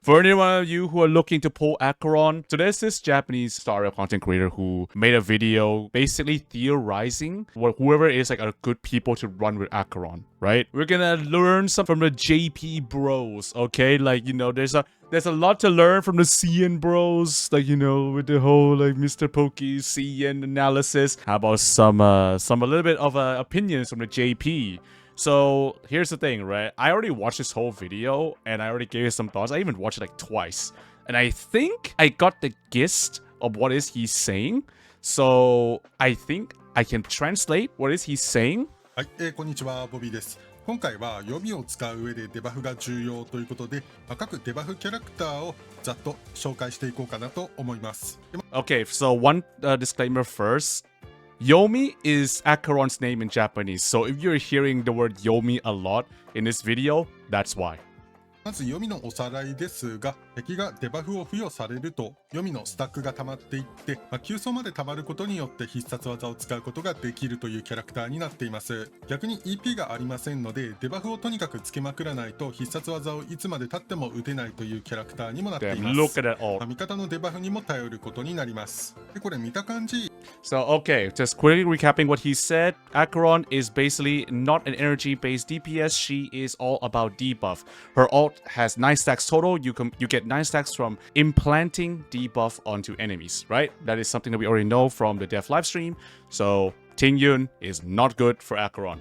For anyone of you who are looking to pull Acheron, so there's this Japanese startup content creator who made a video basically theorizing what whoever is like are good people to run with Acheron, right? We're gonna learn some from the JP bros, okay? Like, you know, there's a lot to learn from the CN bros, like, you know, with the whole like Mr. Pokey CN analysis. How about some a little bit of opinions from the JP? So here's the thing, right? I already watched this whole video and I already gave it some thoughts. I even watched it like twice. And I think I got the gist of what is he saying. So I think I can translate what is he saying. はい、こんにちは、ボビーです。今回は読みを使う上でデバフが重要ということで、各デバフキャラクターをざっと紹介していこうかなと思います。Okay, so one disclaimer first. Yomi is Acheron's name in Japanese, so if you're hearing the word Yomi a lot in this video, that's why. まず読みのおさらいですが、敵がデバフを付与されると読みのスタックが溜まっていって、急走まで溜まることによって必殺技を使うことができるというキャラクターになっています。逆に EP がありませんので、デバフをとにかくつけまくらないと必殺技をいつまで経っても打てないというキャラクターにもなっています。Look at that all. 味方のデバフにも頼ることになります。で、これ見た感じ。So, okay, just quickly recapping what he said. Acheron is basically not an energy-based DPS. She is all about debuff. Her ult has 9 stacks total. You get 9 stacks from implanting debuff onto enemies, right? That is something that we already know from the dev livestream. So, Tingyun is not good for Acheron.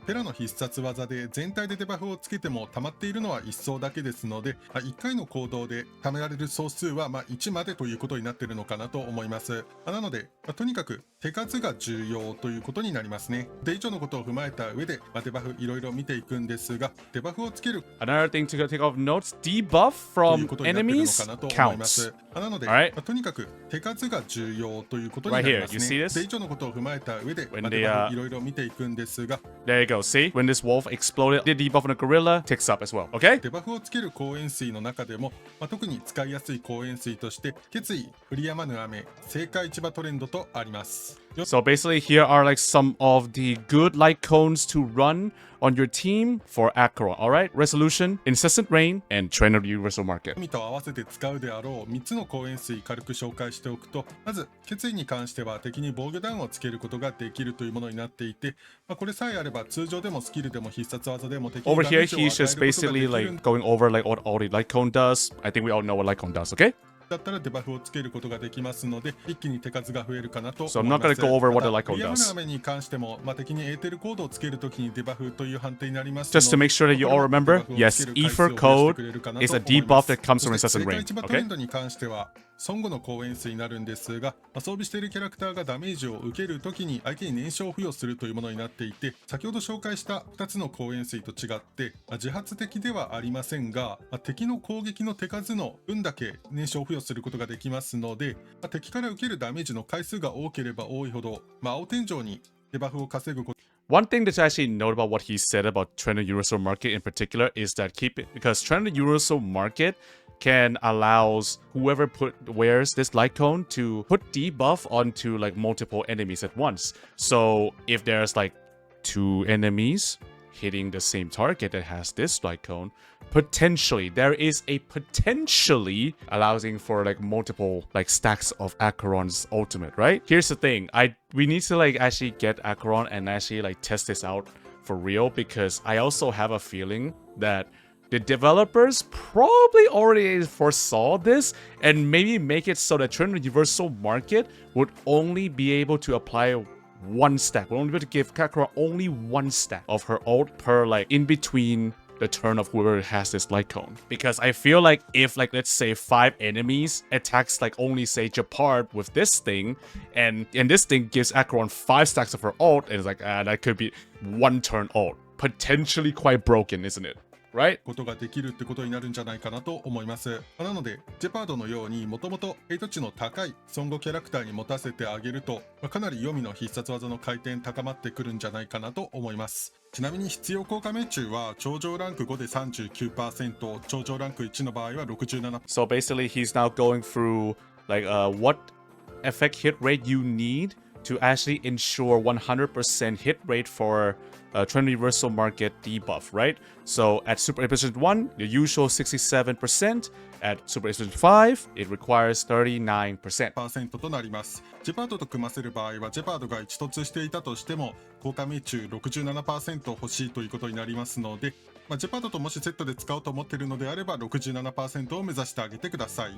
ペラの必殺技で全体でデバフをつけても溜まっているのは1層だけですので、1回の行動で貯められる総数は1までということになっているのかなと思います。なので、とにかく手数が重要ということになりますね。で、以上のことを踏まえた上で、デバフいろいろ見ていくんですが、デバフをつける Another thing to take off notes, debuff from enemies counts. なので、とにかく手数が重要ということになりますね。で、以上のことを踏まえた上で、デバフいろいろ見ていくんですが、There you go. See? When this wolf exploded, the debuff on the gorilla ticks up as well. Okay? デバフをつける光塩水の中でも、特に使いやすい光塩水として、決意、降りやまぬ雨、正解市場トレンドとあります。So basically here are like some of the good light cones to run on your team for Acheron. Alright? Resolution, Incessant Rain, and Trainer Universal Market. 海と合わせて使うであろう3つの光塩水軽く紹介しておくと、まず決意に関しては敵に防御ダウンをつけることができるというものになっていて、これさえあれば通常でもスキルでも必殺技でも敵に Over ダメー here ジを与える he's just ことができ basically る like going over like what all the light cone does. I think we all know what light cone does, okay? だったらデバフをつけることができますので、一気に手数が増えるかなと思い So ます。 I'm not gonna go over what the light cone リアム does. な雨に関しても、敵にエーテルコードをつけるときにデバフという判定になりますので、 Just to make sure that you all remember, yes, Ether Code is a debuff that comes from Incessant Rain, ト okay? レンドに関しては孫悟の光塩水になるんですが、装備しているキャラクターがダメージを受けるときに相手に燃焼を付与するというものになっていて、先ほど紹介した2つの光塩水と違って、自発的ではありませんが、敵の攻撃の手数の分だけ燃焼を付与することができますので、敵から受けるダメージの回数が多ければ多いほど、青天井にデバフを稼ぐこと。One thing that's actually note about what he said about Trainer Universal Market in particular is that because Trainer Universal Market can allows whoever wears this light cone to put debuff onto like multiple enemies at once. So if there's like 2 enemies hitting the same target that has this light cone, potentially there is a potentially allowing for like multiple like stacks of Acheron's ultimate, right? Here's the thing, we need to like actually get Acheron and actually like test this out for real, because I also have a feeling that the developers probably already foresaw this and maybe make it so that Trainer Universal Market would only be able to apply 1 stack. We're only able to give Acheron only 1 stack of her ult per like in between the turn of whoever has this light cone. Because I feel like if like let's say 5 enemies attacks like only say Japard with this thing, and this thing gives Acheron 5 stacks of her ult, and it's like that could be 1 turn ult. Potentially quite broken, isn't it? Right? ことができるってことになるんじゃないかなと思います。なので、ジェパードのようにもともとヘイト値の高い孫悟キャラクターに持たせてあげると、かなり読みの必殺技の回転高まってくるんじゃないかなと思います。ちなみに必要効果命中は頂上ランク5で 39%、頂上ランク1の場合は 67%。 So basically he's now going through like what effect hit rate you need to actually ensure 100% hit rate for Trinity Universal Market debuff, right? So at Super Evolution 1, the usual 67%. At Super Evolution 5, it requires 39%. %となります。ジェパードと組ませる場合は、ジェパードが1突していたとしても、効果命中 67% 欲しいということになりますので、ジェパードともしセットで使おうと思っているのであれば、67% を目指してあげてください。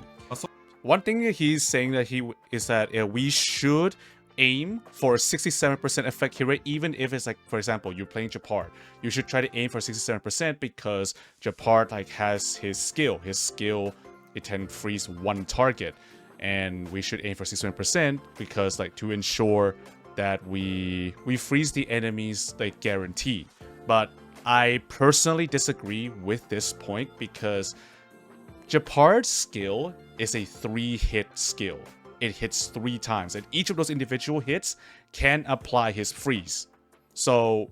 One thing he's saying that is that we should aim for 67% effect hit rate, even if it's like, for example, you're playing Japard. You should try to aim for 67% because Japard like has his skill. His skill, it can freeze one target. And we should aim for 67% because like to ensure that we freeze the enemies like guaranteed. But I personally disagree with this point because Japard's skill is a 3-hit skill. It hits 3 times, and each of those individual hits can apply his freeze. So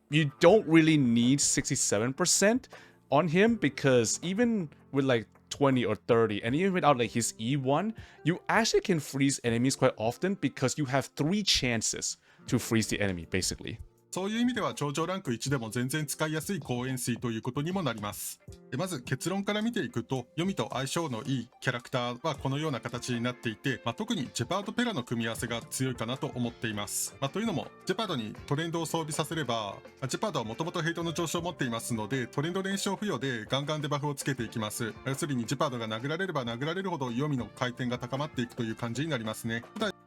you don't really need 67% on him because even with like 20 or 30, and even without like his E1, you actually can freeze enemies quite often because you have 3 chances to freeze the enemy, basically. そういう意味では頂上ランク1でも全然使いやすい光円錐ということにもなります。まず結論から見ていくと、読みと相性のいいキャラクターはこのような形になっていて、特にジェパードペラの組み合わせが強いかなと思っています。というのも、ジェパードにトレンドを装備させれば、ジェパードはもともとヘイトの上昇を持っていますので、トレンド連勝付与でガンガンデバフをつけていきます。要するにジェパードが殴られれば殴られるほど読みの回転が高まっていくという感じになりますね。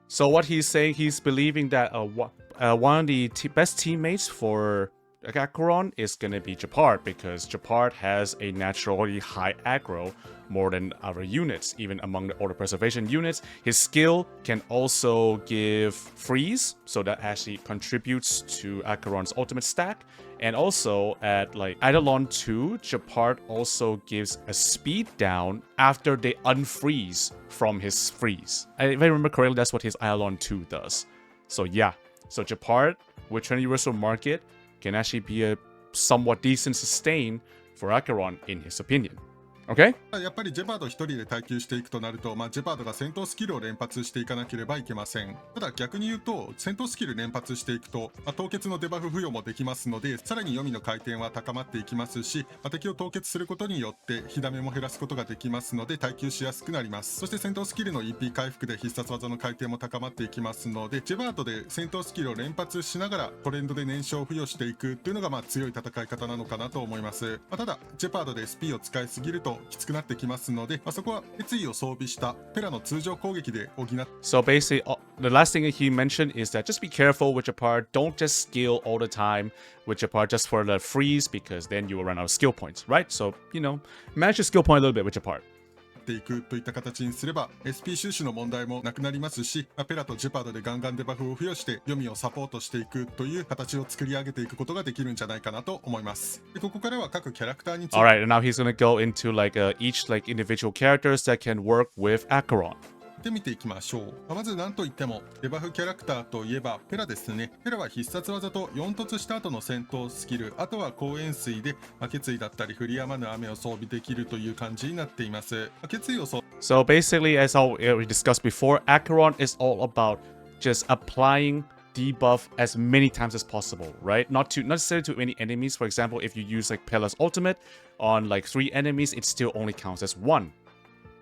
So what he's saying, he's believing that one of the best teammates for Acheron is going to be Japard because Japard has a naturally high aggro more than other units, even among the order preservation units. His skill can also give freeze, so that actually contributes to Acheron's ultimate stack. And also at like Eidolon 2, Japard also gives a speed down after they unfreeze from his freeze. If I remember correctly, that's what his Eidolon 2 does. So yeah, so Japard with Trinity Universal Market can actually be a somewhat decent sustain for Acheron in his opinion. Okay? やっぱりジェパード一人で耐久していくとなると、ジェパードが戦闘スキルを連発していかなければいけません。ただ逆に言うと、戦闘スキル連発していくと、凍結のデバフ付与もできますので、さらに読みの回転は高まっていきますし、敵を凍結することによって火ダメも減らすことができますので耐久しやすくなります。そして戦闘スキルの EP 回復で必殺技の回転も高まっていきますので、ジェパードで戦闘スキルを連発しながらトレンドで燃焼を付与していくというのが強い戦い方なのかなと思います。ただジェパードで SP を使いすぎるときつくなってきますので、そこは決意を装備したペラの通常攻撃で補って。So basically, the last thing he mentioned is that just be careful with Japard. Don't just skill all the time with Japard just for the freeze because then you will run out of skill points, right? So, manage your skill point a little bit with Japard. ていくといった形にすれば SP 収集の問題もなくなりますし、ペラとジェパードでガンガンデバフを付与して読みをサポートしていくという形を作り上げていくことができるんじゃないかなと思います。でここからは各キャラクターについて Alright, and now he's gonna go into each individual characters that can work with Acheron. 見ていきましょう。まず何といってもデバフキャラクターといえばペラですね。ペラは必殺技と4突した後の戦闘スキル、あとは光円錐で決意だったり降りやまぬ雨を装備できるという感じになっています。決意をSo basically, as we discussed before, Acheron is all about just applying debuff as many times as possible, right? Not necessarily to any enemies. For example, if you use like Pela's ultimate on like 3 enemies, it still only counts as 1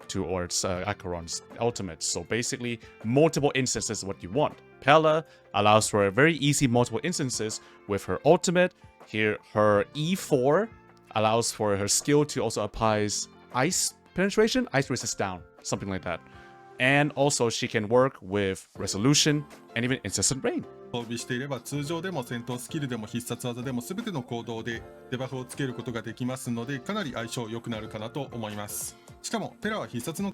towards Acheron's ultimate. So basically, multiple instances is what you want. Pela allows for a very easy multiple instances with her ultimate. Here, her E4 allows for her skill to also apply ice penetration, ice resist down, something like that. And also she can work with resolution and even incessant rain. 装備していれば通常でも戦闘スキルでも必殺技でも全ての行動でデバフをつけることができますので、かなり相性良くなるかなと思います。しかもペラは必殺の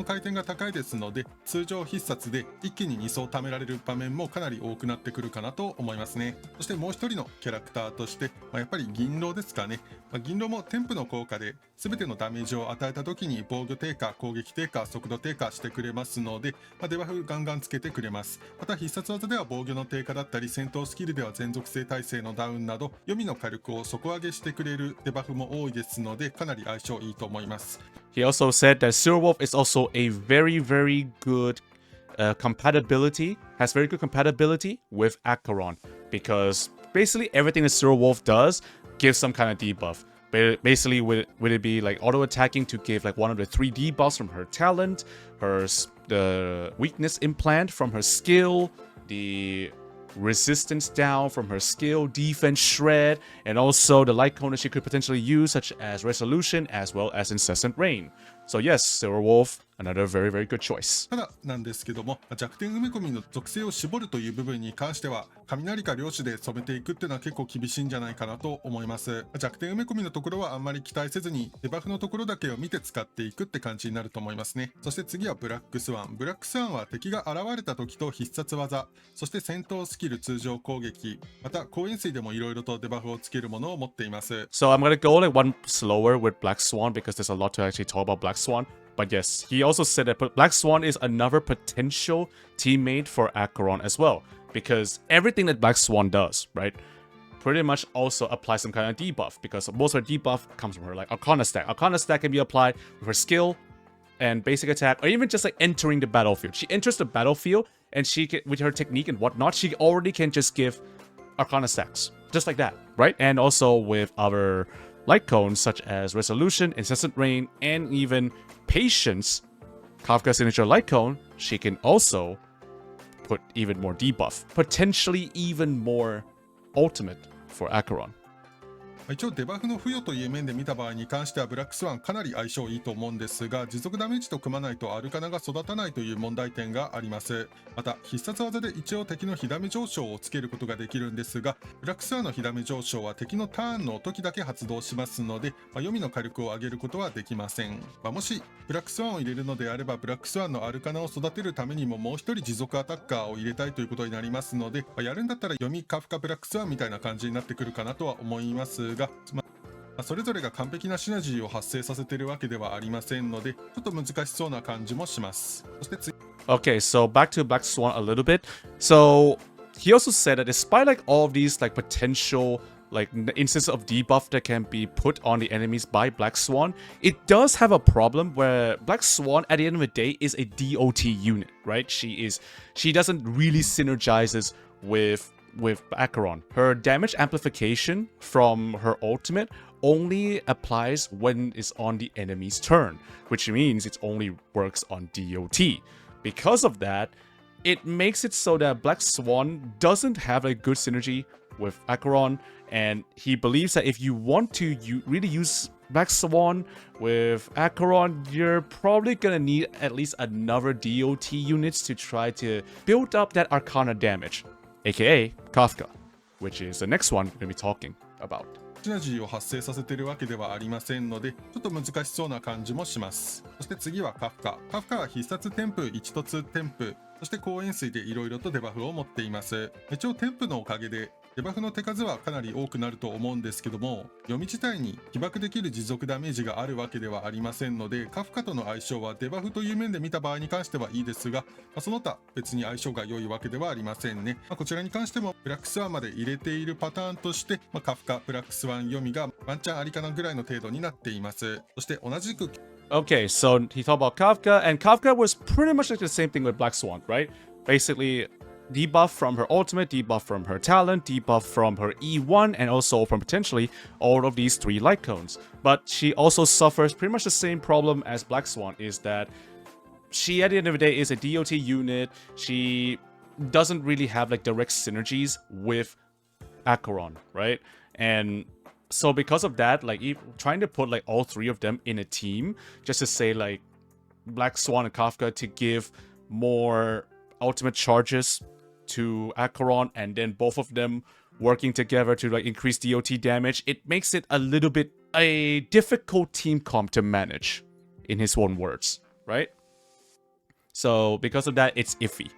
回転が高いですので、通常必殺で一気に2層貯められる場面もかなり多くなってくるかなと思いますね。そしてもう一人のキャラクターとして、やっぱり銀狼ですかね。銀狼も添付の効果で全てのダメージを与えた時に防御低下、攻撃低下、速度低下してくれますので、デバフガンガンつけてくれます。また必殺技では防御の低下だったり、戦闘スキルでは全属性耐性のダウンなど読みの火力を底上げしてくれるデバフも多いですので、かなり相性いいと思います。He also said that Silverwolf is also a very, very good compatibility, has very good compatibility with Acheron, because basically everything that Zero Wolf does gives some kind of debuff. Basically, would it be like auto attacking to give like one of the 3 debuffs from her talent, the weakness implant from her skill, the resistance down from her skill, defense shred, and also the light cone that she could potentially use, such as resolution as well as incessant rain. So yes, Zero Wolf, another very, very good choice. ただなんですけども、弱点埋め込みの属性を絞るという部分に関しては、雷か量子で染めていくっていうのは結構厳しいんじゃないかなと思います。弱点埋め込みのところはあんまり期待せずに、デバフのところだけを見て使っていくって感じになると思いますね。そして次はブラックスワン。ブラックスワンは敵が現れた時と必殺技、そして戦闘スキル通常攻撃、また光塩水でもいろいろとデバフをつけるものを持っています。So I'm gonna go like one slower with Black Swan because there's a lot to actually talk about Black Swan. But yes, he also said that Black Swan is another potential teammate for Acheron as well. Because everything that Black Swan does, right, pretty much also applies some kind of debuff. Because most of her debuff comes from her like Arcana stack. Arcana stack can be applied with her skill and basic attack, or even just like entering the battlefield. She enters the battlefield and she can, with her technique and whatnot, she already can just give Arcana stacks. Just like that, right? And also with other light cones such as Resolution, Incessant Rain, and even Patience, Kafka's signature light cone, she can also put even more debuff. Potentially even more ultimate for Acheron. 一応デバフの付与という面で見た場合に関してはブラックスワンかなり相性いいと思うんですが、持続ダメージと組まないとアルカナが育たないという問題点があります。また必殺技で一応敵の火ダメ上昇をつけることができるんですが、ブラックスワンの火ダメ上昇は敵のターンの時だけ発動しますので、読みの火力を上げることはできません。もしブラックスワンを入れるのであれば、ブラックスワンのアルカナを育てるためにももう一人持続アタッカーを入れたいということになりますので、やるんだったら読みカフカブラックスワンみたいな感じになってくるかなとは思いますが、それぞれが完璧なシナジーを発生させているわけではありませんので、ちょっと難しそうな感じもします。そして次。Okay, so back to Black Swan a little bit. So he also said that despite like all of these like potential like instances of debuff that can be put on the enemies by Black Swan, it does have a problem where Black Swan at the end of the day is a DOT unit, right? She doesn't really synergizes with Acheron. Her damage amplification from her ultimate only applies when it's on the enemy's turn, which means it only works on DOT. Because of that, it makes it so that Black Swan doesn't have a good synergy with Acheron, and he believes that if you want to really use Black Swan with Acheron, you're probably gonna need at least another DOT units to try to build up that Arcana damage, aka Kafka, which is the next one we're gonna be talking about. シナジーを発生させているわけではありませんので、ちょっと難しそうな感じもします。そして次はカフカ。カフカは必殺添付1と2添付、そして光塩水でいろいろとデバフを持っています。一応添付のおかげでデバフの手数はかなり多くなると思うんですけども、読み自体に被爆できる持続ダメージがあるわけではありませんので、カフカとの相性はデバフという面で見た場合に関してはいいですが、その他別に相性が良いわけではありませんね。こちらに関してもブラックスワンまで入れているパターンとして、カフカブラックスワン読みがワンチャンありかなぐらいの程度になっています。そして同じく Okay, so he talked about Kafka, and Kafka was pretty much like the same thing with Black Swan, right? Basically, debuff from her ultimate, debuff from her talent, debuff from her E1, and also from potentially all of these 3 light cones. But she also suffers pretty much the same problem as Black Swan, is that she at the end of the day is a DOT unit. She doesn't really have like direct synergies with Acheron, right? And so because of that, like trying to put like all 3 of them in a team, just to say like Black Swan and Kafka to give more ultimate charges to Acheron, and then both of them working together to like increase DOT damage, it makes it a little bit a difficult team comp to manage, in his own words, right? So because of that, it's iffy.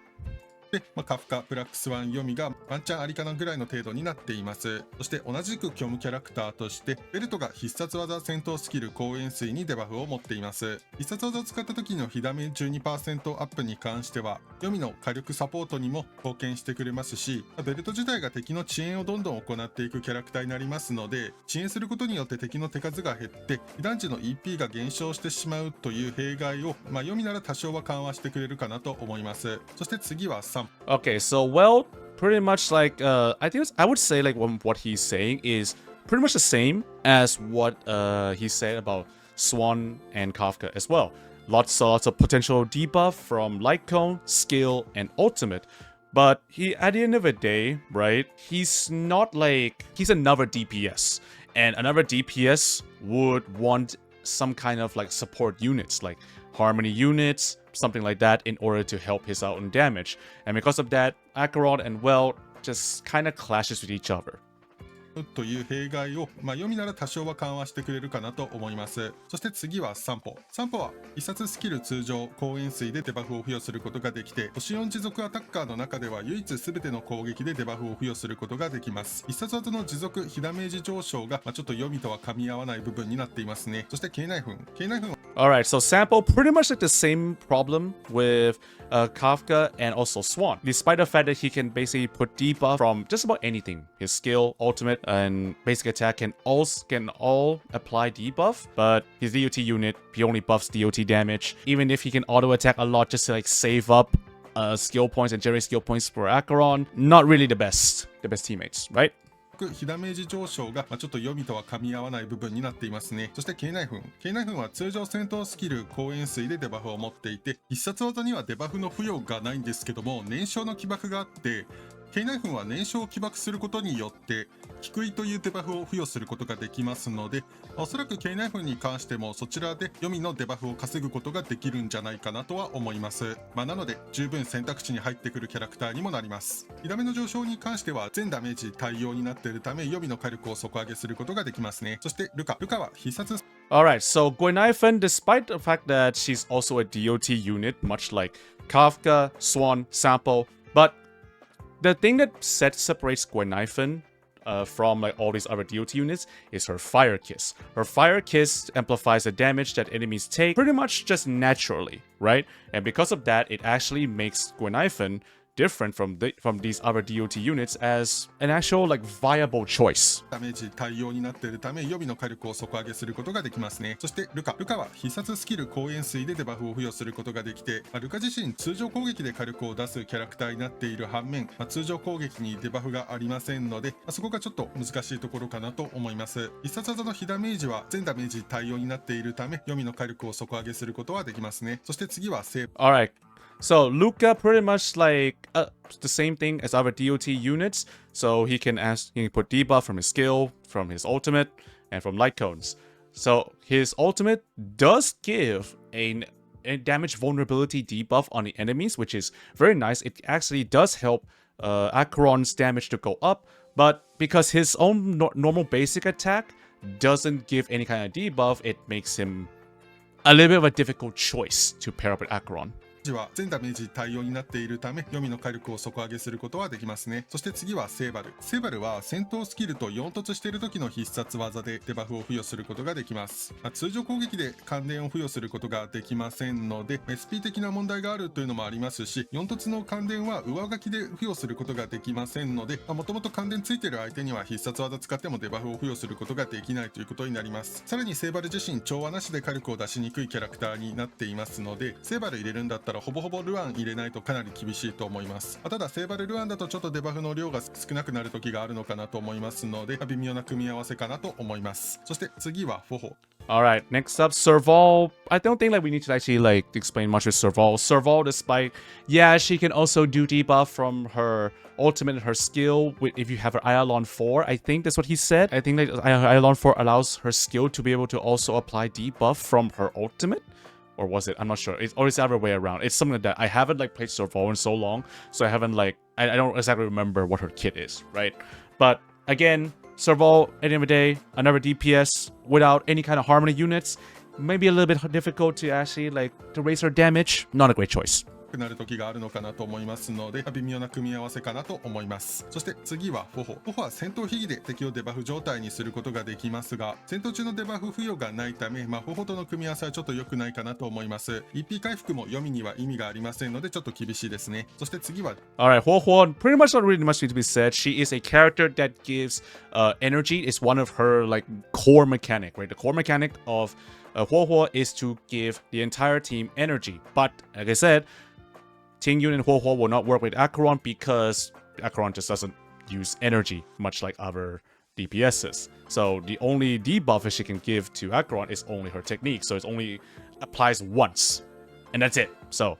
で、カフカプラックス1読みがワンチャンありかなぐらいの程度になっています。そして同じく虚無キャラクターとしてベルトが必殺技戦闘スキル光塩水にデバフを持っています。必殺技を使った時の火ダメ 12% アップに関しては読みの火力サポートにも貢献してくれますし、ベルト自体が敵の遅延をどんどん行っていくキャラクターになりますので、遅延することによって敵の手数が減って被弾時の EP が減少してしまうという弊害を、読みなら多少は緩和してくれるかなと思います。そして次は3。 Okay, so well, pretty much like I would say like what he's saying is pretty much the same as what he said about Swan and Kafka as well. Lots of potential debuff from Light Cone, Skill, and Ultimate. But he, at the end of the day, right, he's not like, he's another DPS. And another DPS would want some kind of like support units, like Harmony units, something like that, in order to help his out in damage. And because of that, Acheron and Well just kind of clashes with each other. という弊害を、読みなら多少は緩和してくれるかなと思います。そして次は3歩。3歩は必殺スキル通常光塩水でデバフを付与することができて、星4持続アタッカーの中では唯一全ての攻撃でデバフを付与することができます。必殺技の持続火ダメージ上昇が、ちょっと読みとは噛み合わない部分になっていますね。そしてKナイフン。Alright, so Sample pretty much like the same problem with Kafka and also Swan. Despite the fact that he can basically put debuff from just about anything. His skill, ultimate, and basic attack can all apply debuff, but his DOT unit, he only buffs DOT damage. Even if he can auto attack a lot just to like save up skill points and generate skill points for Acheron, not really the best teammates, right? 火ダメージ上昇が、ちょっと読みとは噛み合わない部分になっていますね。そしてKナイフンは通常戦闘スキル光塩水でデバフを持っていて、必殺技にはデバフの付与がないんですけども、燃焼の起爆があって、Kナイフンは燃焼を起爆することによって低いというデバフを付与することができますので、おそらくKナイフンに関してもそちらで読みのデバフを稼ぐことができるんじゃないかなとは思います。なので十分選択肢に入ってくるキャラクターにもなります。火ダメの上昇に関しては全ダメージ対応になっているため、予備の火力を底上げすることができますね。そしてルカは必殺。 Alright, so Guinaifen, despite the fact that she's also a DOT unit, much like Kafka, Swan, Sampo, but the thing that separates Guinaifen from like all these other DOT units is her Fire Kiss. Her Fire Kiss amplifies the damage that enemies take pretty much just naturally, right? And because of that, it actually makes Guinaifen different from these other DOT units as an actual like viable choice. ダメージ対応になっているため予備の火力を底上げすることができますね。そしてルカは必殺スキル光塩水でデバフを付与することができて、ルカ自身通常攻撃で火力を出すキャラクターになっている反面、通常攻撃にデバフがありませんので、そこがちょっと難しいところかなと思います。必殺技の火ダメージは全ダメージ対応になっているため予備の火力を底上げすることはできますね。そして次はセーブ。 Alright. So Luca pretty much like the same thing as other DOT units. So he can put debuff from his skill, from his ultimate, and from light cones. So his ultimate does give a damage vulnerability debuff on the enemies, which is very nice. It actually does help Acheron's damage to go up, but because his own normal basic attack doesn't give any kind of debuff, it makes him a little bit of a difficult choice to pair up with Acheron. は全ダメージ対応になっているため、読みの火力を底上げすることはできますね。そして次はセーバルは戦闘スキルと4突している時の必殺技でデバフを付与することができます。通常攻撃で関連を付与することができませんので SP 的な問題があるというのもありますし、4突の関連は上書きで付与することができませんので、もともと関連ついている相手には必殺技使ってもデバフを付与することができないということになります。さらにセーバル自身調和なしで火力を出しにくいキャラクターになっていますので、セーバル入れるんだったらほぼほぼルアン入れないとかなり厳しいと思います。ただセーバルルアンだとちょっとデバフの量が少なくなる時があるのかなと思いますので、微妙な組み合わせかなと思います。そして次はフォホ。 Alright, next up, Serval. I don't think like we need to actually like explain much with Serval. Serval, despite, yeah, she can also do debuff from her ultimate and her skill if you have her Ialon 4. I think that's what he said. I think that Ialon 4 allows her skill to be able to also apply debuff from her ultimate. Or was it? I'm not sure. It's always the other way around. It's something like that. I haven't like played Serval in so long, so I haven't like I don't exactly remember what her kit is, right? But again, Serval at the end of the day, another DPS without any kind of harmony units, maybe a little bit difficult to actually like to raise her damage. Not a great choice. くなる時があるのかなと思いますので、微妙な組み合わせかなと思います。そして次は頬は戦闘秘技で敵をデバフ状態にすることができますが、戦闘中のデバフ付与がないため、頬との組み合わせはちょっと良くないかなと思います。EP 回復も読みには意味がありませんのでちょっと厳しいですね。そして次は Alright, Huo, pretty much not really much need to be said. She is a character that gives energy. It's one of her like core mechanic, right? The core mechanic of Huo is to give the entire team energy. But like I said, Ting Yun and Huo will not work with Acheron because Acheron just doesn't use energy, much like other DPSs. So the only debuff she can give to Acheron is only her technique. So it only applies once. And that's it. So,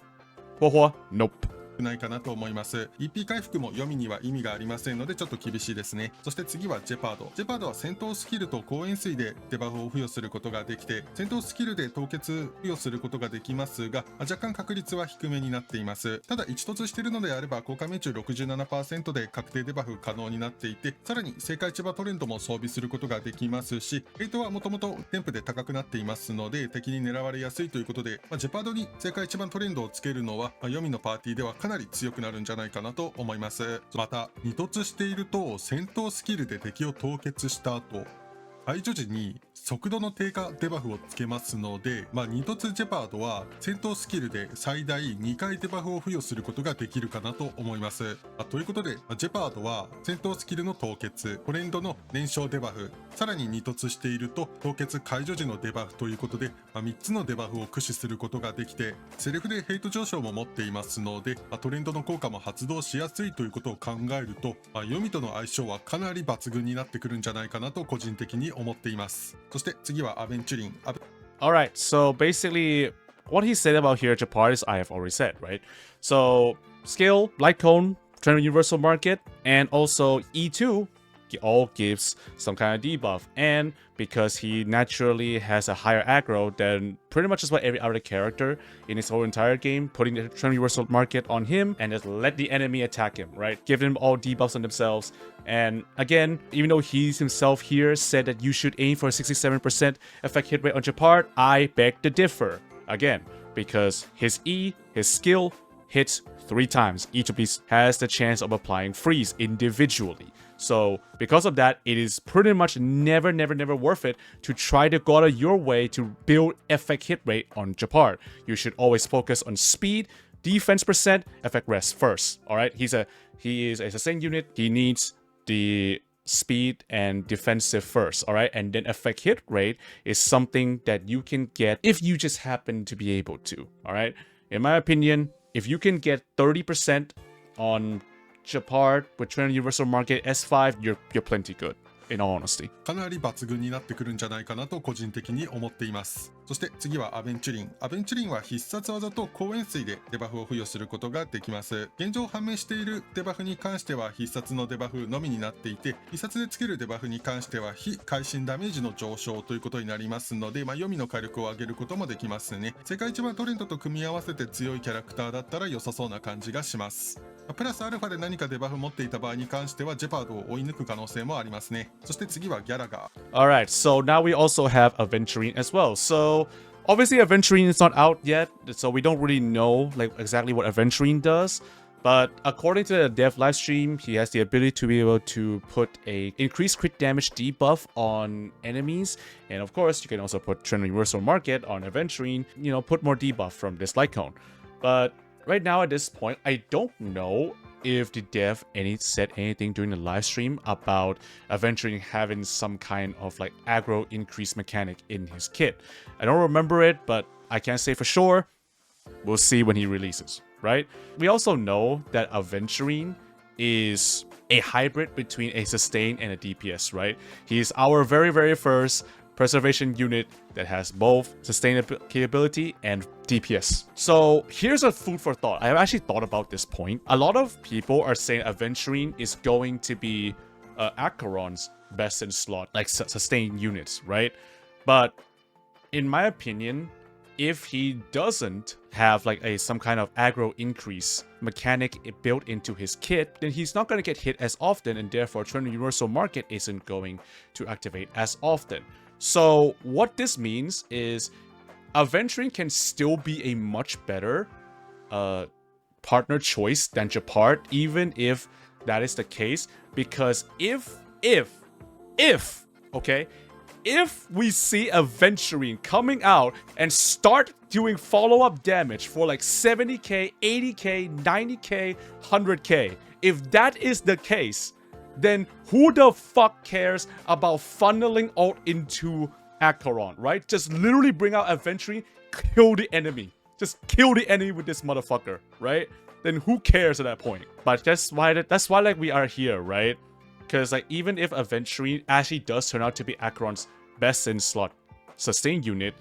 Huo, nope. ないかなと思います。EP 回復も読みには意味がありませんのでちょっと厳しいですね。そして次はジェパードは戦闘スキルと光塩水でデバフを付与することができて、戦闘スキルで凍結付与することができますが、若干確率は低めになっています。ただ一突しているのであれば効果命中 67% で確定デバフ可能になっていて、さらに正解千葉トレンドも装備することができますし、レートはもともと添付で高くなっていますので敵に狙われやすいということで、ジェパードに正解一番トレンドをつけるのは、読みのパーティーではかなり強くなるんじゃないかなと思います。また二突していると戦闘スキルで敵を凍結した後、解除時に速度の低下デバフをつけますので、二突ジェパードは戦闘スキルで最大2回デバフを付与することができるかなと思います。ということで、ジェパードは戦闘スキルの凍結、トレンドの燃焼デバフ、さらに二突していると凍結解除時のデバフということで、3つのデバフを駆使することができて、セルフでヘイト上昇も持っていますので、トレンドの効果も発動しやすいということを考えると、読みとの相性はかなり抜群になってくるんじゃないかなと個人的に思っています。そして次はアベンチュリン。Alright, so basically, what he said about here, Japar, is I have already said, right? So, skill, light cone, Trend Universal Market, and also E2, he all gives some kind of debuff. And because he naturally has a higher aggro than pretty much just about every other character in his whole entire game, putting the Trend Universal Market on him and just let the enemy attack him, right? Give them all debuffs on themselves. And again, even though he himself here said that you should aim for a 67% effect hit rate on Japar, I beg to differ. Again, because his E, his skill, hits 3 times. Each of these has the chance of applying freeze individually. So because of that, it is pretty much never worth it to try to go out of your way to build effect hit rate on Japar. You should always focus on speed, defense percent, effect rest first. Alright, he is a sustained unit. He needs the speed and defensive first, alright? And then effect hit rate is something that you can get if you just happen to be able to, alright? In my opinion, if you can get 30% on Japar with Trend Universal Market S5, you're plenty good, in all honesty. かなり抜群になってくるんじゃないかなと個人的に思っています。そして次はアベンチュリン。アベンチュリンは必殺技と光塩水でデバフを付与することができます。現状判明しているデバフに関しては必殺のデバフのみになっていて、必殺でつけるデバフに関しては非会心ダメージの上昇ということになりますので、読みの火力を上げることもできますね。世界一番トレンドと組み合わせて強いキャラクターだったら良さそうな感じがします。プラスアルファで何かデバフ持っていた場合に関してはジェパードを追い抜く可能性もありますね。そして次はギャラガー。Alright, so now we also have Aventurine as well. So obviously Aventurine is not out yet, so we don't really know like exactly what Aventurine does. But according to the dev livestream, he has the ability to be able to put a increased crit damage debuff on enemies. And of course, you can also put Trend Universal Market on Aventurine, put more debuff from this light cone. But right now at this point, I don't know if the dev said anything during the live stream about Aventurine having some kind of like aggro increase mechanic in his kit. I don't remember it, but I can't say for sure. We'll see when he releases, right? We also know that Aventurine is a hybrid between a sustain and a DPS, right? He's our very first preservation unit that has both sustainability capability and DPS. So here's a food for thought. I have actually thought about this point. A lot of people are saying Aventurine is going to be Acheron's best in slot, like sustained units, right? But in my opinion, if he doesn't have like some kind of aggro increase mechanic built into his kit, then he's not going to get hit as often, and therefore Trend Universal Market isn't going to activate as often. So what this means is Aventurine can still be a much better partner choice than Japard, even if that is the case. Because if we see Aventurine coming out and start doing follow-up damage for like 70k, 80k, 90k, 100k, if that is the case, then who the fuck cares about funneling ult into Acheron, right? Just literally bring out Aventurine, kill the enemy. Just kill the enemy with this motherfucker, right? Then who cares at that point? But that's why like we are here, right? Because like even if Aventurine actually does turn out to be Acheron's best in slot sustain unit,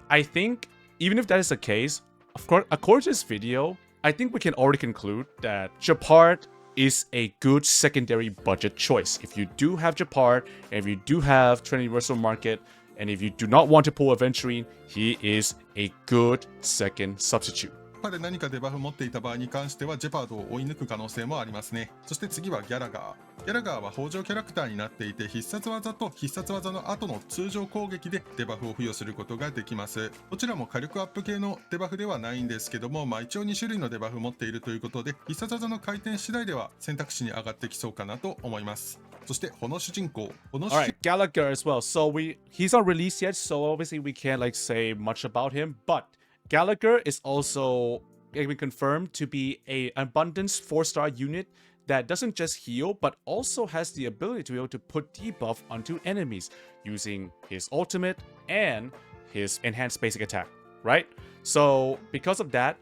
I think even if that is the case, of course, according to this video, I think we can already conclude that Japard is a good secondary budget choice. If you do have Japard, and if you do have Trend Universal Market, and if you do not want to pull Aventurine, he is a good second substitute. で何かデバフ持っていた場合に関してはジェパードを追い抜く可能性もありますね。そして次はギャラガー。ギャラガーは北条キャラクターになっていて必殺技と必殺技の後の通常攻撃でデバフを付与することができます。どちらも火力アップ系のデバフではないんですけども、一応2種類のデバフ持っているということで必殺技の回転次第では選択肢に上がってきそうかなと思います。そしてこの主人公、Alright, Gallagher as well. So he's not released yet, so obviously we can't like say much about him, but Gallagher is also been confirmed to be an abundance 4-star unit that doesn't just heal, but also has the ability to be able to put debuff onto enemies using his ultimate and his enhanced basic attack, right? So because of that,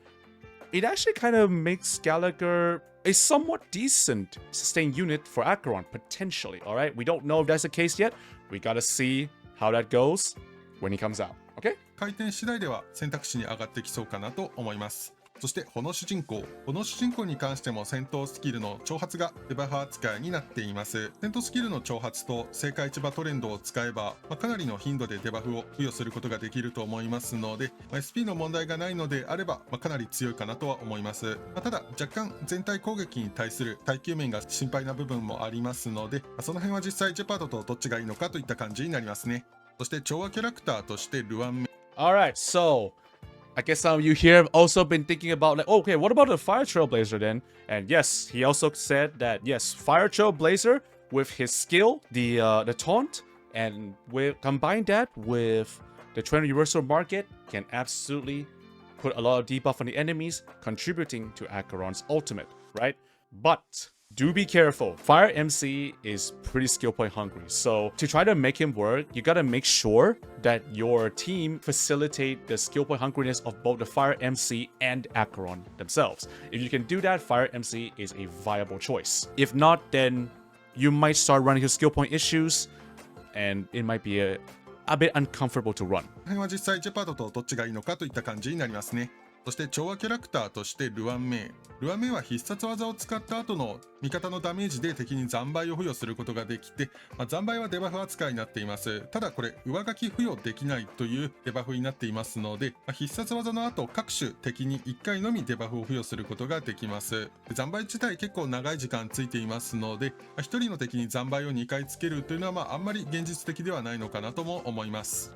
it actually kind of makes Gallagher a somewhat decent sustain unit for Acheron, potentially, alright? We don't know if that's the case yet. We gotta see how that goes when he comes out, okay? 回転次第では選択肢に上がってきそうかなと思います。そしてこの主人公に関しても戦闘スキルの挑発がデバフ扱いになっています。戦闘スキルの挑発と正解市場トレンドを使えば、かなりの頻度でデバフを付与することができると思いますので、SP の問題がないのであれば、かなり強いかなとは思います。ただ若干全体攻撃に対する耐久面が心配な部分もありますので、その辺は実際ジェパードとどっちがいいのかといった感じになりますね。そして調和キャラクターとしてルアンメ。Alright, so I guess some of you here have also been thinking about like, okay, what about the Fire Trailblazer then? And yes, he also said that yes, Fire Trailblazer with his skill, the taunt, and combine that with the Trend Universal Market can absolutely put a lot of debuff on the enemies, contributing to Acheron's ultimate, right? But do be careful. Fire MC is pretty skill point hungry. So to try to make him work, you gotta make sure that your team facilitate the skill point hungriness of both the Fire MC and Acheron themselves. If you can do that, Fire MC is a viable choice. If not, then you might start running into skill point issues and it might be a bit uncomfortable to run. この辺は実際ジェパードとどっちがいいのかといった感じになりますね。そして調和キャラクターとしてルアンメイは必殺技を使った後の味方のダメージで敵に残骸を付与することができて、残骸はデバフ扱いになっています。ただこれ上書き付与できないというデバフになっていますので、必殺技の後各種敵に1回のみデバフを付与することができます。残骸自体結構長い時間ついていますので、1人の敵に残骸を2回つけるというのはあんまり現実的ではないのかなとも思います。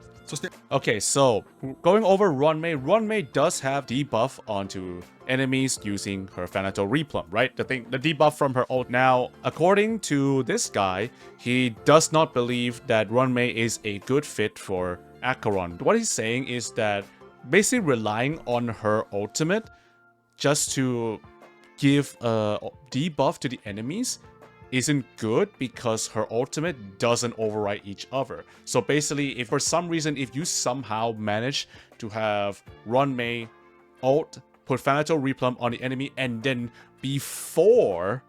Okay, so going over Runmei does have debuff onto enemies using her Thanatos Replumb, right? The debuff from her ult. Now, according to this guy, he does not believe that Runmei is a good fit for Acheron. What he's saying is that basically relying on her ultimate just to give a debuff to the enemies isn't good because her ultimate doesn't override each other. So basically, if for some reason, if you somehow manage to have Runmei ult, put Thanatos Replumb on the enemy, and then before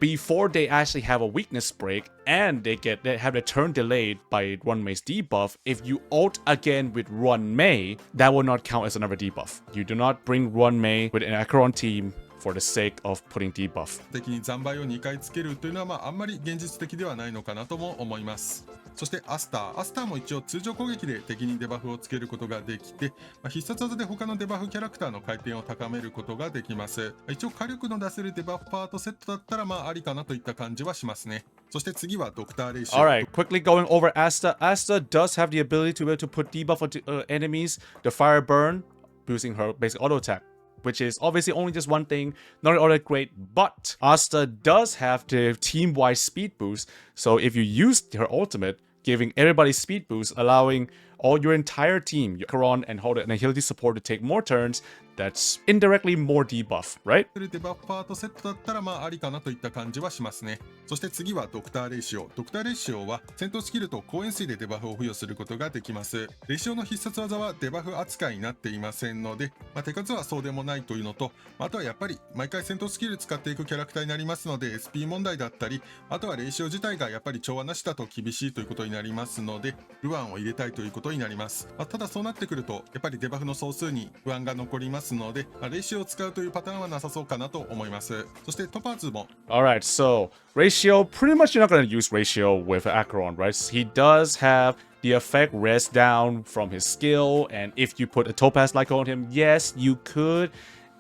they actually have a weakness break and they have the turn delayed by Runmei's debuff, if you ult again with Runmei, that will not count as another debuff. You do not bring Runmei with an Acheron team for the sake of putting debuff. 敵に残骸を2回つけるというのはあんまり現実的ではないのかなとも思います。そしてアスターも一応通常攻撃で敵にデバフをつけることができて、必殺技で他のデバフキャラクターの回転を高めることができます。一応火力の出せるデバフパートセットだったらありかなといった感じはしますね。そして次はドクターレイシオ。Alright, quickly going over Asta. Asta does have the ability to be able to put debuff onto enemies, the fire burn, using her basic auto attack. which is obviously only just one thing, not all that great, but Asta does have the team-wide speed boost, so if you use her ultimate, giving everybody speed boost, allowing all your entire team, Acheron and hold an agility support to take more turns, that's indirectly more debuff, right? デバッファーとセットだったらまあありかなといった感じはしますね。そして次はドクターレイシオ。ドクターレイシオは戦闘スキルと光塩水でデバフを付与することができます。レイシオの必殺技はデバフ扱いになっていませんので、手数はそうでもないというのと、あとはやっぱり毎回戦闘スキル使っていくキャラクターになりますので SP 問題だったり、あとはレイシオ自体がやっぱり調和なしだと厳しいということになりますので、ルアンを入れたいということになります。ただそうなってくるとやっぱりデバフの総数に不安が残りますので、レイシオを使うというパターンはなさそうかなと思います。そしてトパーズも Alright, so Ratio, pretty much you're not going to use Ratio with Acheron, right? He does have the effect rest down from his skill, and if you put a Topaz like on him, yes, you could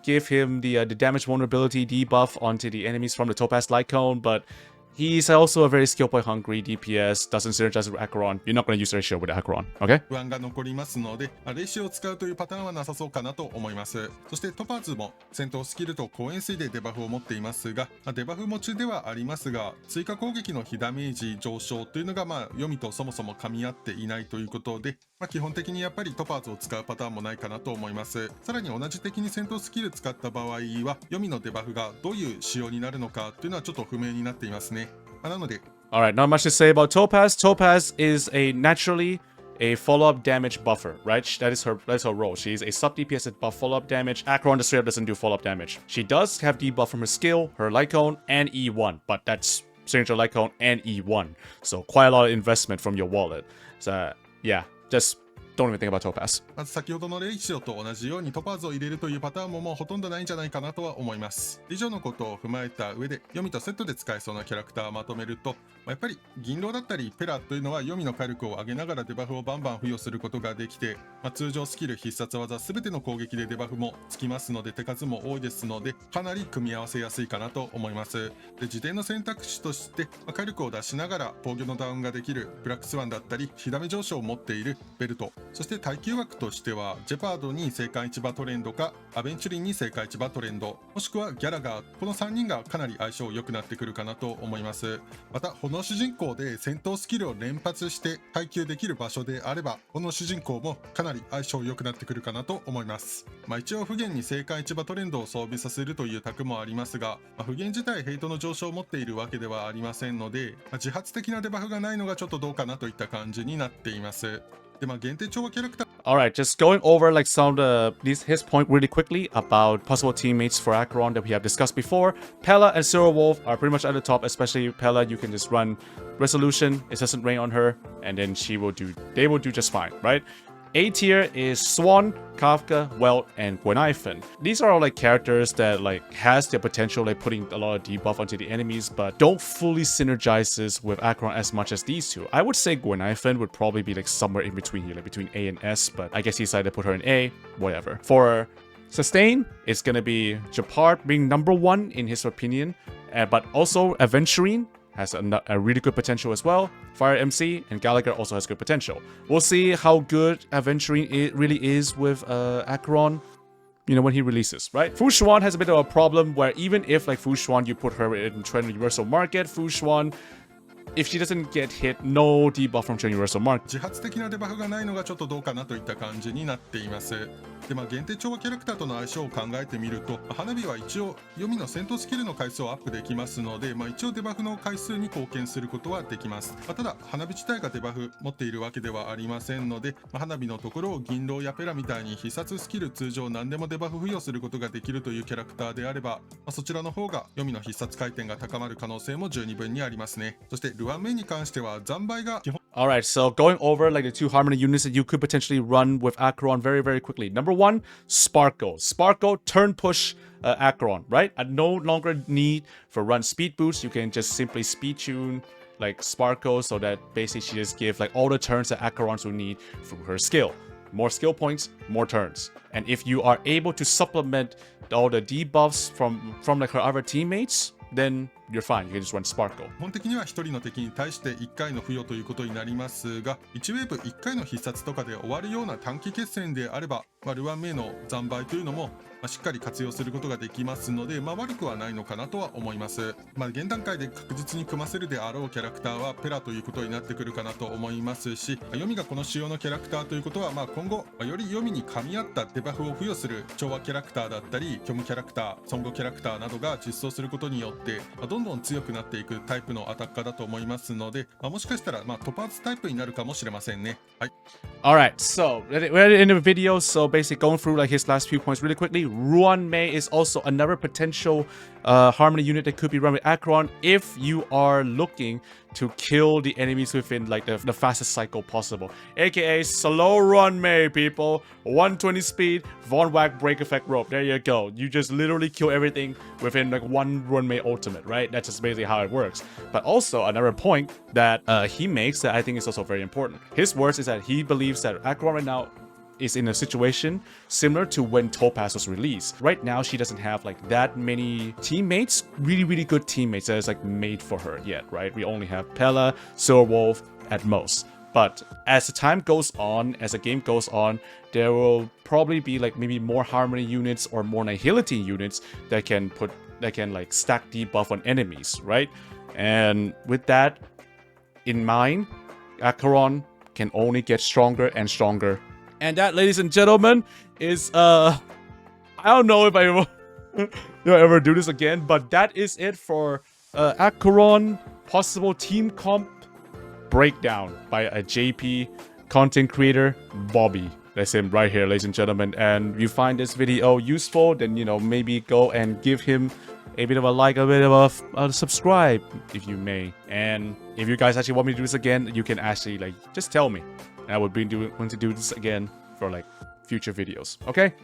give him the damage vulnerability debuff onto the enemies from the Topaz Light Cone, but he's also a very skill point hungry DPS, doesn't synergize with Acheron. You're not going to use Ratio with Acheron, okay? 不安が残りますので、レイシオを使うというパターンはなさそうかなと思います。そしてトパーズも戦闘スキルと光塩水でデバフを持っていますが、デバフ持ちではありますが、追加攻撃の被ダメージ上昇というのが読みとそもそも噛み合っていないということで、基本的にやっぱりトパーズを使うパターンもないかなと思います。さらに同じ的に戦闘スキル使った場合は、読みのデバフがどういう仕様になるのかというのはちょっと不明になっていますね。なので Alright, not much to say about Topaz. Topaz is naturally a follow-up damage buffer, right? That's her role. She's a sub DPS that buff follow-up damage. Acheron just straight up doesn't do follow-up damage. She does have debuff from her skill, her light cone, and E1, but that's signature light cone and E1. So quite a lot of investment from your wallet. So yeah, just don't even think about Topaz. まず先ほどのレイシオと同じようにトパーズを入れるというパターンももうほとんどないんじゃないかなとは思います。以上のことを踏まえた上で読みとセットで使えそうなキャラクターをまとめると、やっぱり銀狼だったりペラというのは読みの火力を上げながらデバフをバンバン付与することができて、通常スキル必殺技全ての攻撃でデバフもつきますので手数も多いですので、かなり組み合わせやすいかなと思います。で、自転の選択肢として、火力を出しながら防御のダウンができるブラックスワンだったり火ダメ上昇を持っているベルト、そして耐久枠としてはジェパードに正解市場トレンドかアベンチュリンに正解市場トレンド、もしくはギャラガー、この3人がかなり相性良くなってくるかなと思います。また炎主人公で戦闘スキルを連発して耐久できる場所であれば、この主人公もかなり相性良くなってくるかなと思います。一応不言に正解市場トレンドを装備させるという策もありますが、不言自体ヘイトの上昇を持っているわけではありませんので、自発的なデバフがないのがちょっとどうかなといった感じになっています。で、限定調和キャラクター Alright, just going over like some of his point really quickly about possible teammates for Acheron that we have discussed before. Pella and Zero Wolf are pretty much at the top, especially Pella. You can just run Resolution, it doesn't rain on her, and then they will do just fine, right? A tier is Swan, Kafka, Welt, and Gwenhyphen. These are all like characters that like has the potential like putting a lot of debuff onto the enemies, but don't fully synergizes with Acheron as much as these two. I would say Gwenhyphen would probably be like somewhere in between here, like between A and S, but I guess he decided to put her in A, whatever. For Sustain, it's gonna be Japard being number 1 in his opinion, but also Aventurine has a really good potential as well. Fire MC and Gallagher also has good potential. We'll see how good Aventurine really is with Acheron, you know, when he releases, right? Fu Xuan has a bit of a problem where even if like Fu Xuan, you put her in Trend Universal Market, Fu Xuan, if she doesn't get hit, no debuff from Trend Universal Market. 自発的なデバフがないのがちょっとどうかなといった感じになっています。で、限定調和キャラクターとの相性を考えてみると、花火は一応読みの戦闘スキルの回数をアップできますので、一応デバフの回数に貢献することはできます。ただ花火自体がデバフ持っているわけではありませんので、花火のところを銀狼やペラみたいに必殺スキル通常何でもデバフ付与することができるというキャラクターであれば、そちらの方が読みの必殺回転が高まる可能性も十二分にありますね。そしてルアンメインに関しては残倍が基本 Alright, so going over like the 2 Harmony units that you could potentially run with Acheron very, very quickly. Number 1, Sparkle. Sparkle, turn push Acheron, right? No longer need for run speed boost. You can just simply speed tune like Sparkle so that basically she just give like all the turns that Acheron will need through her skill. More skill points, more turns. And if you are able to supplement all the debuffs from like her other teammates, then you're fine. You can just run Sparkle. 基本的には1人の敵に対して1回の付与ということになりますが、1ウェーブ1回の必殺とかで終わるような短期決戦であれば、ルワン名の残骸というのもしっかり活用することができますので、悪くはないのかなとは思います。現段階で確実に組ませるであろうキャラクターはペラということになってくるかなと思いますし、読みがこの仕様のキャラクターということは、今後より読みに噛み合ったデバフを付与する調和キャラクターだったり、虚無キャラクター、孫悟キャラクターなどが実装することによってどんどん強くなっていくタイプのアタッカーだと思いますので、もしかしたらトパーツタイプになるかもしれませんね。はい。Alright, so we're in the video, so basically going through like his last few points really quickly. Ruan Mei is also another potential harmony unit that could be run with Acheron if you are looking to kill the enemies within like the fastest cycle possible. AKA slow Ruan Mei, people. 120 speed, Von Whack break effect rope. There you go. You just literally kill everything within like one Ruan Mei ultimate, right? That's just basically how it works. But also another point that he makes that I think is also very important. His words is that he believes that Acheron right now is in a situation similar to when Topaz was released. Right now, she doesn't have like that many teammates, really good teammates that is like made for her yet, right? We only have Pella, Silverwolf at most. But as the time goes on, as the game goes on, there will probably be like maybe more harmony units or more nihility units that can like stack debuff on enemies, right? And with that in mind, Acheron can only get stronger and stronger. And that, ladies and gentlemen, is I don't know if I will ever do this again, but that is it for Acheron possible team comp breakdown by a JP content creator, Bobby. That's him right here, ladies and gentlemen. And you find this video useful, then maybe go and give him a bit of a like, a bit of a subscribe, if you may. And if you guys actually want me to do this again, you can actually like just tell me. And I would be going to do this again for like future videos. Okay?